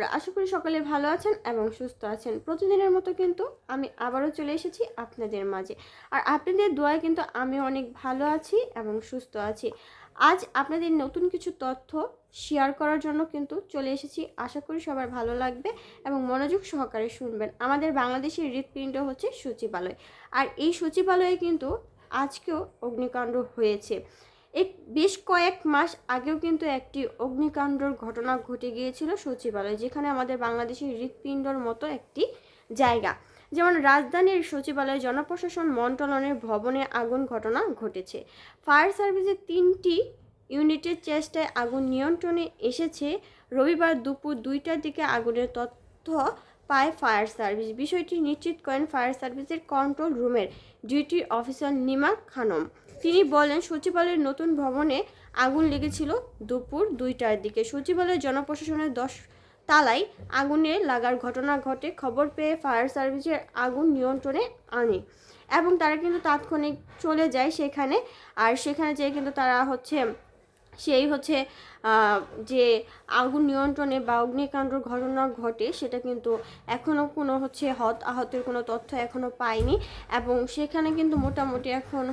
বন্ধুরা, আশা করি সকলে ভালো আছেন এবং সুস্থ আছেন। প্রতিদিনের মতো কিন্তু আমি আবারও চলে এসেছি আপনাদের মাঝে। আর আপনাদের দোয়ায় কিন্তু আমি অনেক ভালো আছি এবং সুস্থ আছি। আজ আপনাদের নতুন কিছু তথ্য শেয়ার করার জন্য কিন্তু চলে এসেছি। আশা করি সবার ভালো লাগবে এবং মনোযোগ সহকারে শুনবেন। আমাদের বাংলাদেশের হৃৎপিণ্ড হচ্ছে সচিবালয়, আর এই সচিবালয়ে কিন্তু আজকেও অগ্নিকাণ্ড হয়েছে। বেশ কয়েক মাস আগেও কিন্তু একটি অগ্নিকাণ্ডর ঘটনা ঘটে গিয়েছিল সচিবালয়, যেখানে আমাদের বাংলাদেশের হৃৎপিণ্ডর মতো একটি জায়গা, যেমন রাজধানীর সচিবালয় জনপ্রশাসন মন্ত্রণালয়ের ভবনে আগুন ঘটনা ঘটেছে। ফায়ার সার্ভিসের 3টি ইউনিটের চেষ্টায় আগুন নিয়ন্ত্রণে এসেছে। রবিবার দুপুর 2টার দিকে আগুনের তথ্য পায় ফায়ার সার্ভিস। বিষয়টি নিশ্চিত করেন ফায়ার সার্ভিসের কন্ট্রোল রুমের ডিউটি অফিসার নিমা খানম। তিনি বলেন, সচিবালয়ের নতুন ভবনে আগুন লেগেছিল দুপুর 2টার দিকে। সচিবালয়ের জনপ্রশাসনের 10 তালায় আগুনে লাগার ঘটনা ঘটে। খবর পেয়ে ফায়ার সার্ভিসের আগুন নিয়ন্ত্রণে আনে এবং তারা কিন্তু তাৎক্ষণিক চলে যায় সেখানে। আর সেখানে যেয়ে কিন্তু তারা যে আগুন নিয়ন্ত্রণে বা অগ্নিকাণ্ডর ঘটনা ঘটে, সেটা কিন্তু এখনও কোনো আহতের কোনো তথ্য এখনও পায়নি। এবং সেখানে কিন্তু মোটামুটি এখন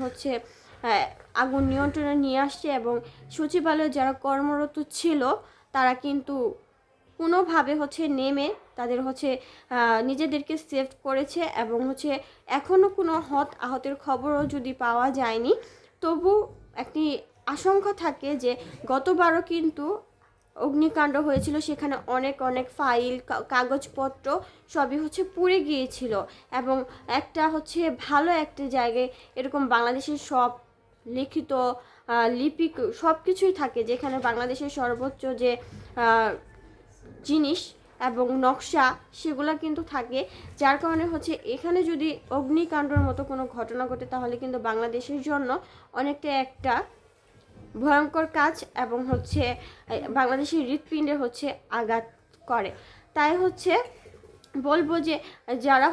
আগুন নিয়ন্ত্রণে নিয়ে আসছে এবং সচিবালয়ে যারা কর্মরত ছিল তারা কিন্তু কোনোভাবে নেমে তাদের নিজেদেরকে সেভ করেছে এবং এখনও কোনো আহতের খবরও যদি পাওয়া যায়নি, তবু একটি আশঙ্কা থাকে যে গতবারও কিন্তু অগ্নিকাণ্ড হয়েছিল, সেখানে অনেক ফাইল কাগজপত্র সবই পুড়ে গিয়েছিল। এবং ভালো একটা জায়গায় এরকম বাংলাদেশের সব লিখিত লিপি সব কিছুই থাকে, যেখানে বাংলাদেশের সর্বোচ্চ যে জিনিস এবং নকশা সেগুলো কিন্তু থাকে। যার কারণে এখানে যদি অগ্নিকাণ্ডের মতো কোনো ঘটনা ঘটে, তাহলে কিন্তু বাংলাদেশের জন্য অনেকটা একটা ভয়ঙ্কর কাজ এবং বাংলাদেশের হৃৎপিণ্ডে আঘাত করে। তাই বলবো যে যারা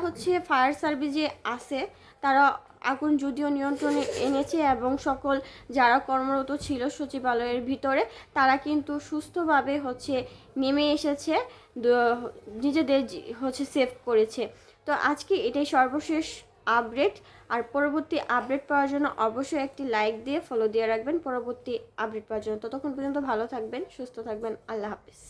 ফায়ার সার্ভিসে আছে তারা আগুন যদিও নিয়ন্ত্রণে এনেছে এবং সকল যারা কর্মরত ছিল সচিবালয়ের ভিতরে তারা কিন্তু সুস্থভাবে নেমে এসেছে, নিজেদের সেভ করেছে। তো আজকে এটাই সর্বশেষ আপডেট। আর পরবর্তী আপডেট পাওয়ার জন্য অবশ্যই একটি লাইক দিয়ে ফলো দিয়ে রাখবেন পরবর্তী আপডেট পাওয়ার জন্য। ততক্ষণ পর্যন্ত ভালো থাকবেন, সুস্থ থাকবেন। আল্লাহ হাফিজ।